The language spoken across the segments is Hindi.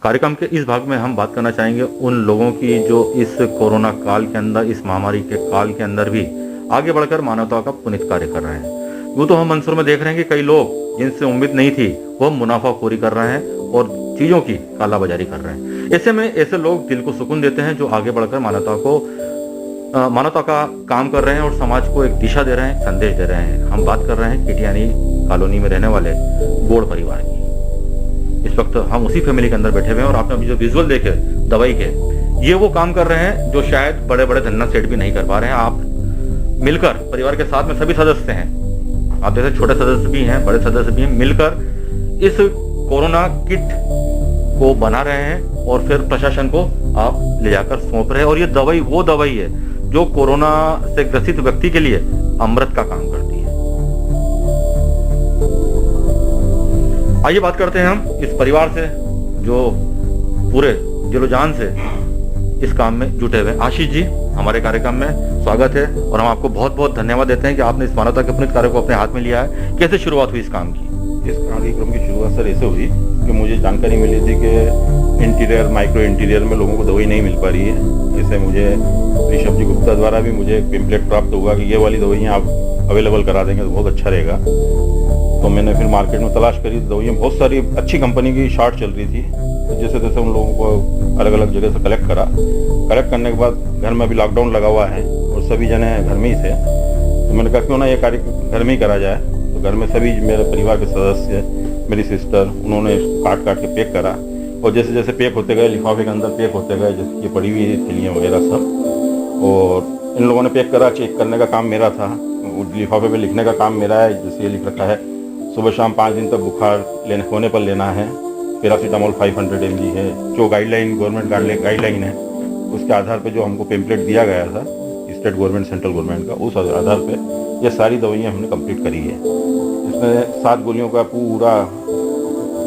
कार्यक्रम के इस भाग में हम बात करना चाहेंगे उन लोगों की जो इस कोरोना काल के अंदर, इस महामारी के काल के अंदर भी आगे बढ़कर मानवता का पुनीत कार्य कर रहे हैं। वो तो हम मंसूर में देख रहे हैं कि कई लोग जिनसे उम्मीद नहीं थी वो मुनाफाखोरी कर रहे हैं और चीजों की कालाबाजारी कर रहे हैं। ऐसे में ऐसे लोग दिल को सुकून देते हैं जो आगे बढ़कर मानवता का काम कर रहे हैं और समाज को एक दिशा दे रहे हैं, संदेश दे रहे हैं। हम बात कर रहे हैं किटियानी कॉलोनी में रहने वाले गोड़ परिवार की। इस वक्त हम उसी फैमिली के अंदर बैठे हुए हैं और आपने अभी जो विजुअल देखे दवाई के, ये वो काम कर रहे हैं जो शायद बड़े बड़े धन्ना सेठ भी नहीं कर पा रहे हैं। आप मिलकर परिवार के साथ में सभी सदस्य हैं, आप जैसे छोटे सदस्य भी हैं, बड़े सदस्य भी हैं, मिलकर इस कोरोना किट को बना रहे हैं और फिर प्रशासन को आप ले जाकर सौंप रहे हैं। और ये दवाई वो दवाई है जो कोरोना से ग्रसित व्यक्ति के लिए अमृत का काम करती है। आइए बात करते हैं हम इस परिवार से जो पूरे दिलो जान से इस काम में जुटे हुए। आशीष जी, हमारे कार्यक्रम में स्वागत है और हम आपको बहुत बहुत धन्यवाद देते हैं कि आपने इस मानवता के पुनीत कार्य को अपने हाथ में लिया है। कैसे शुरुआत हुई इस काम की? इस कार्यक्रम की शुरुआत सर ऐसे हुई कि मुझे जानकारी मिली थी कि इंटीरियर, माइक्रो इंटीरियर में लोगों को दवाई नहीं मिल पा रही है। जैसे मुझे ऋषभ जी गुप्ता द्वारा भी मुझे एक पेम्पलेट प्राप्त हुआ कि ये वाली दवाइयाँ आप अवेलेबल करा देंगे तो बहुत अच्छा रहेगा। तो मैंने फिर मार्केट में तलाश करी, दवाइयाँ बहुत सारी अच्छी कंपनी की शॉर्ट चल रही थी। तो जैसे तैसे उन लोगों को अलग अलग जगह से कलेक्ट करने के बाद घर में अभी लॉकडाउन लगा हुआ है और सभी जने घर में ही थे। तो मैंने कहा क्यों ना ये कार्य घर में ही करा जाए। तो घर में सभी मेरे परिवार के सदस्य, मेरी सिस्टर, उन्होंने काट के पैक करा और जैसे जैसे पैक होते गए, लिफाफे के अंदर पैक होते गए, जैसे ये पड़ी हुई थैलियाँ वगैरह सब, और इन लोगों ने पैक करा। चेक करने का काम मेरा था, लिफाफे पे लिखने का काम मेरा है। जैसे ये लिख रखा है सुबह शाम 5 दिन तक बुखार होने पर लेना है, पैरासीटामोल 500 mg है। जो गाइडलाइन गवर्नमेंट गाइडलाइन है उसके आधार पे जो हमको पेम्पलेट दिया गया था स्टेट गवर्नमेंट, सेंट्रल गवर्नमेंट का, उस आधार पे ये सारी दवाइयाँ हमने कंप्लीट करी है। इसमें 7 गोलियों का पूरा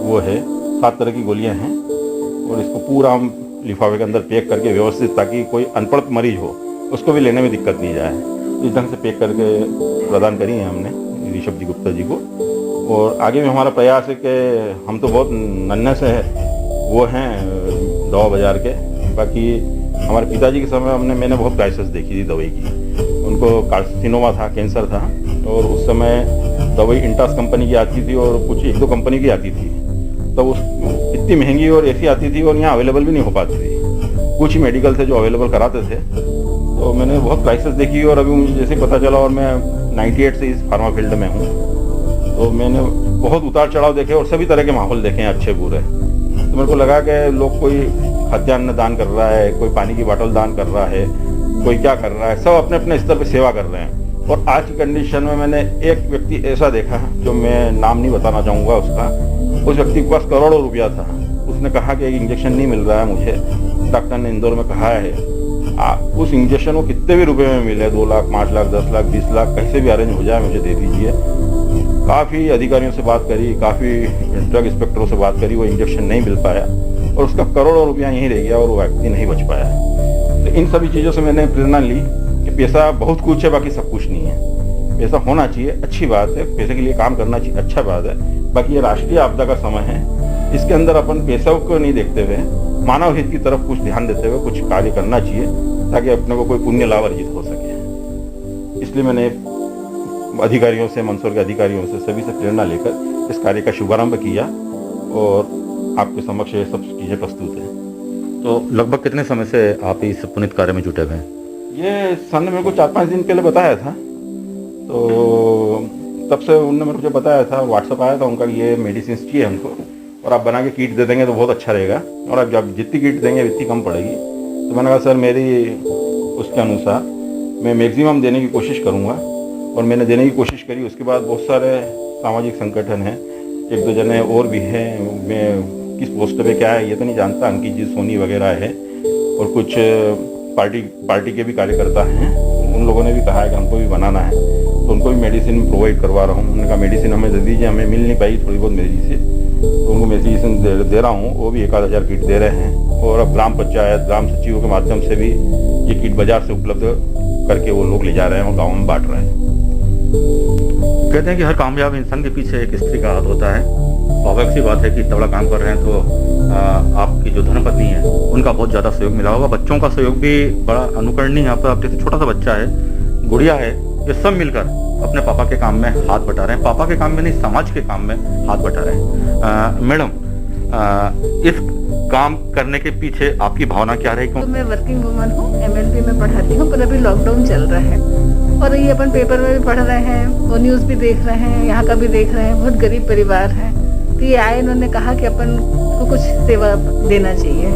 वो है, 7 तरह की गोलियाँ हैं और इसको पूरा हम लिफाफे के अंदर पैक करके व्यवस्थित, ताकि कोई अनपढ़ मरीज हो उसको भी लेने में दिक्कत नहीं जाए, इस ढंग से पैक करके प्रदान करी है हमने ऋषभ जी गुप्ता जी को। और आगे भी हमारा प्रयास है कि हम तो बहुत नन्हे से वो हैं दवा बाजार के। बाकी हमारे पिताजी के समय मैंने बहुत क्राइसिस देखी थी दवाई की। उनको कार्सिनोमा था, कैंसर था, और उस समय दवाई इंटास कंपनी की आती थी और कुछ 1-2 कंपनी की आती थी। तो उस इतनी महंगी और ऐसी आती थी और यहाँ अवेलेबल भी नहीं हो पाती थी। कुछ ही मेडिकल थे जो अवेलेबल कराते थे। तो मैंने बहुत क्राइसिस देखी और अभी मुझे जैसे पता चला, और मैं 98 से इस फार्मा फील्ड में हूँ, तो मैंने बहुत उतार चढ़ाव देखे और सभी तरह के माहौल देखे हैं, अच्छे बुरे। तो मेरे को लगा कि लोग कोई खाद्यान्न दान कर रहा है, कोई पानी की बोतल दान कर रहा है, कोई क्या कर रहा है, सब अपने अपने स्तर पर सेवा कर रहे हैं। और आज की कंडीशन में मैंने एक व्यक्ति ऐसा देखा जो मैं नाम नहीं बताना चाहूँगा उसका। उस व्यक्ति के पास करोड़ों रुपया था। उसने कहा कि एक इंजेक्शन नहीं मिल रहा है मुझे, डॉक्टर ने इंदौर में कहा है। उस इंजेक्शन को कितने भी रुपए में मिले, 2 लाख, 5 लाख, 10 लाख, 20 लाख, कहीं से भी अरेंज हो जाए मुझे दे दीजिए। काफ़ी अधिकारियों से बात करी, काफ़ी ड्रग इंस्पेक्टरों से बात करी, वो इंजेक्शन नहीं मिल पाया और उसका करोड़ों रुपया यहीं रह गया और वो व्यक्ति नहीं बच पाया। तो इन सभी चीज़ों से मैंने प्रेरणा ली कि पैसा बहुत कुछ है, बाकी सब कुछ नहीं है। पैसा होना चाहिए, अच्छी बात है, पैसे के लिए काम करना चाहिए, अच्छा बात है। बाकी ये राष्ट्रीय आपदा का समय है, इसके अंदर अपन पैसा को नहीं देखते हुए मानव हित की तरफ कुछ ध्यान देते हुए कुछ कार्य करना चाहिए, ताकि अपने को कोई पुण्य लाभ अर्जित हो सके। इसलिए मैंने अधिकारियों से, मंदसौर के अधिकारियों से, सभी से प्रेरणा लेकर इस कार्य का शुभारंभ किया और आपके समक्ष ये सब चीज़ें प्रस्तुत हैं। तो लगभग कितने समय से आप इस पुनीत कार्य में जुटे हुए हैं? ये सन मेरे को 4-5 दिन पहले बताया था, तो तब से उन्होंने मेरे को जो बताया था, व्हाट्सअप आया था उनका, ये मेडिसिन चाहिए हमको और आप बना के किट दे देंगे तो बहुत अच्छा रहेगा, और आप जब जितनी किट देंगे उतनी कम पड़ेगी। तो मैंने कहा सर मेरी उसके अनुसार मैं मैक्सिमम देने की कोशिश करूँगा, और मैंने देने की कोशिश करी। उसके बाद बहुत सारे सामाजिक संगठन हैं, 1-2 जने और भी हैं, मैं किस पोस्ट पे क्या है ये तो नहीं जानता, अंकित जी, सोनी वगैरह है, और कुछ पार्टी के भी कार्यकर्ता हैं। उन लोगों ने भी कहा है कि हमको भी बनाना है, तो उनको भी मेडिसिन प्रोवाइड करवा रहा हूँ। उन्होंने कहा मेडिसिन हमें दे दीजिए, हमें मिल नहीं पाई थोड़ी बहुत मेडिसिन, तो उनको मेडिसिन दे रहा हूँ। वो भी 1,000 किट दे रहे हैं, और अब ग्राम पंचायत, ग्राम सचिवों के माध्यम से भी ये किट बाजार से उपलब्ध करके वो लोग ले जा रहे हैं और गाँव में बांट रहे हैं। कहते हैं कि हर कामयाब इंसान के पीछे एक स्त्री का हाथ होता है। स्वाभाविक सी बात है कि इतना बड़ा काम कर रहे हैं तो आपकी जो उनका बहुत ज़्यादा सहयोग मिला होगा। बच्चों का सहयोग भी बड़ा अनुकरणीय है। यहाँ पर आप देखते छोटा सा बच्चा है, गुड़िया है, ये सब मिलकर अपने पापा के काम में हाथ बटा रहे हैं। पापा के काम में नहीं, समाज के काम में हाथ बटा रहे हैं। मैडम, इस काम करने के पीछे आपकी भावना क्या रही? तो मैं वर्किंग वुमन हूँ, MLB में पढ़ाती हूँ, पर अभी लॉकडाउन चल रहा है और ये अपन पेपर में भी पढ़ रहे हैं और न्यूज़ भी देख रहे हैं, यहाँ का भी देख रहे हैं। बहुत गरीब परिवार है, तो ये आए, इन्होंने कहा कि अपन को कुछ सेवा देना चाहिए।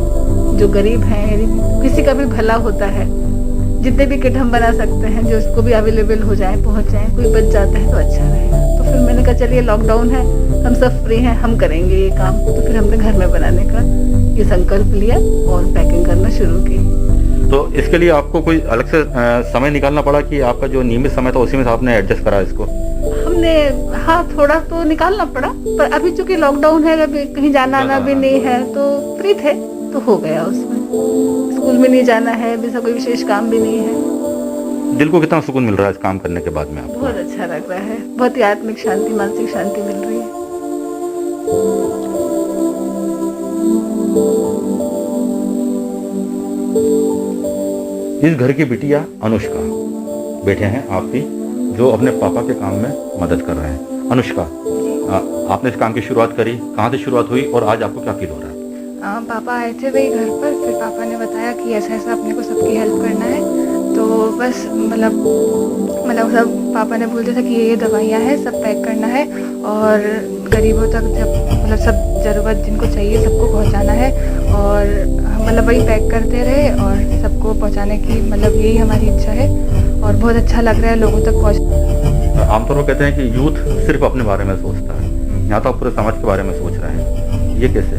जो गरीब हैं, किसी का भी भला होता है, जितने भी किट हम बना सकते हैं जो उसको भी अवेलेबल हो जाए, पहुँच जाए, कोई बच जाता है तो अच्छा रहेगा। तो फिर मैंने कहा चलिए लॉकडाउन है, हम सब फ्री हैं, हम करेंगे ये काम। तो फिर हमने घर में बनाने का ये संकल्प लिया और पैकिंग करना शुरू की। तो इसके लिए आपको कोई अलग से समय निकालना पड़ा कि आपका जो नियमित समय था उसी में आपने एडजस्ट करा इसको? हमने हाँ थोड़ा तो निकालना पड़ा, पर अभी चूंकि लॉकडाउन है, अभी कहीं जाना आना भी नहीं है, तो फ्री थे तो हो गया। उसमें स्कूल में नहीं जाना है, अभी कोई विशेष काम भी नहीं है। दिल को कितना सुकून मिल रहा है इस काम करने के बाद में आपको? बहुत अच्छा लग रहा है, बहुत ही आत्मिक शांति, मानसिक शांति मिल रही है। इस घर की बिटिया अनुष्का बैठे हैं आप भी, जो अपने पापा के काम में मदद कर रहे हैं। अनुष्का, आपने इस काम की शुरुआत करी, कहाँ से शुरुआत हुई और आज आपको क्या फील हो रहा है? पापा आए थे वही घर पर, फिर पापा ने बताया कि ऐसा ऐसा अपने को सबकी हेल्प करना है। तो बस मतलब सब पापा ने बोलते थे कि ये दवाइयाँ हैं, सब पैक करना है और गरीबों तक जब सब ज़रूरत जिनको चाहिए सबको पहुंचाना है। और वही पैक करते रहे और सबको पहुंचाने की यही हमारी इच्छा है और बहुत अच्छा लग रहा है लोगों तक पहुंच। आमतौर पर कहते हैं कि यूथ सिर्फ अपने बारे में सोचता है, यहाँ तो आप पूरे समाज के बारे में सोच रहे हैं, ये कैसे?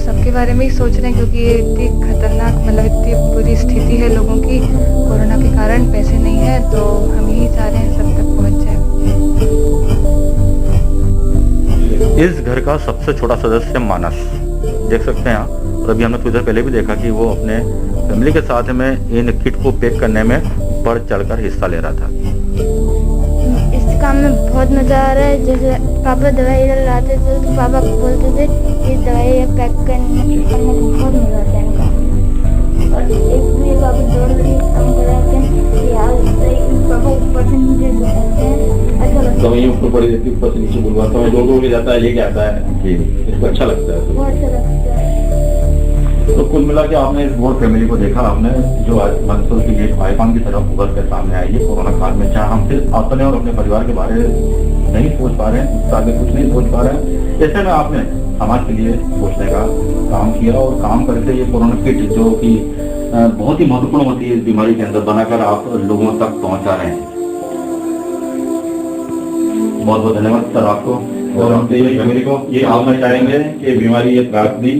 सबके बारे में ही सोच रहे हैं, क्योंकि ये इतनी खतरनाक इतनी बुरी स्थिति है लोगों की कोरोना के कारण, पैसे नहीं है, तो हम यही चाह रहे हैं सब तक पहुंच जाए। इस घर का सबसे छोटा सदस्य मानस, देख सकते हैं आप, और अभी हमने थोड़ी देर पहले भी देखा कि वो अपने फैमिली के साथ में इन किट को पैक करने में बढ़ चढ़कर हिस्सा ले रहा था। इस काम में बहुत मज़ा आ रहा है। जैसे पापा दवाई लाते थे तो पापा बोलते थे ये दवाई पैक करने में बहुत मज़ा आता है इनका। और एक भी पापा दौड़ के काम कराते हैं, पापा ऊपर से नीचे बुलाते हैं, अच्छा लगता है। दवाइयाँ ऊपर पड़ी रहती है, ऊपर से नीचे बुलवाता है, दो ले जाता है, लेके आता है जी, इसको अच्छा लगता है, बहुत अच्छा लगता है। तो कुल मिला के आपने इस बोर्ड फैमिली को देखा, आपने जो आज मंसूर की गेट आईकॉन की तरफ उभर के सामने आई है कोरोना काल में, जहाँ हम सिर्फ अपने और अपने परिवार के बारे में नहीं सोच पा रहे हैं, उससे आगे कुछ नहीं सोच पा रहे हैं, ऐसे में आपने समाज के लिए सोचने का काम किया और काम करके ये कोरोना किट जो कि बहुत ही महत्वपूर्ण होती है इस बीमारी के अंदर, बनाकर आप लोगों तक पहुंचा रहे हैं। बहुत बहुत धन्यवाद सर आपको और हम तो ये फैमिली को ये कहना चाहेंगे कि बीमारी ये त्रासदी,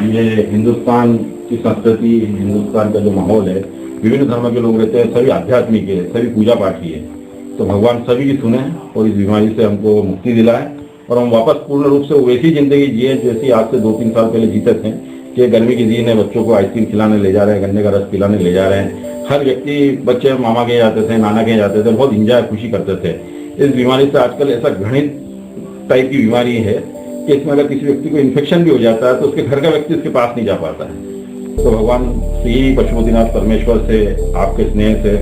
ये हिंदुस्तान की संस्कृति, हिंदुस्तान का जो माहौल है, विभिन्न धर्म के लोग रहते हैं, सभी आध्यात्मिक है, सभी पूजा पाठी है, तो भगवान सभी की सुने और इस बीमारी से हमको मुक्ति दिलाए और हम वापस पूर्ण रूप से वैसी जिंदगी जिए जैसी आज से 2-3 साल पहले जीते थे, कि गर्मी के दिन है, बच्चों को आइसक्रीम खिलाने ले जा रहे हैं, गन्ने का रस पिलाने ले जा रहे हैं, हर व्यक्ति, बच्चे मामा के जाते थे, नाना के जाते थे, बहुत इंजॉय खुशी करते थे। इस बीमारी से आजकल ऐसा घृणित टाइप की बीमारी है कि इसमें अगर किसी व्यक्ति को इन्फेक्शन भी हो जाता है तो उसके घर का व्यक्ति उसके पास नहीं जा पाता है। तो भगवान श्री पशुपतिनाथ परमेश्वर से, आपके स्नेह से,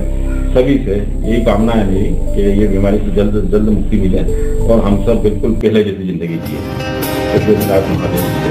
सभी से यही कामना है मेरी कि ये बीमारी से जल्द से जल्द मुक्ति मिले और हम सब बिल्कुल पहले जैसी जिंदगी जिए। पशुपतिनाथ महादेव।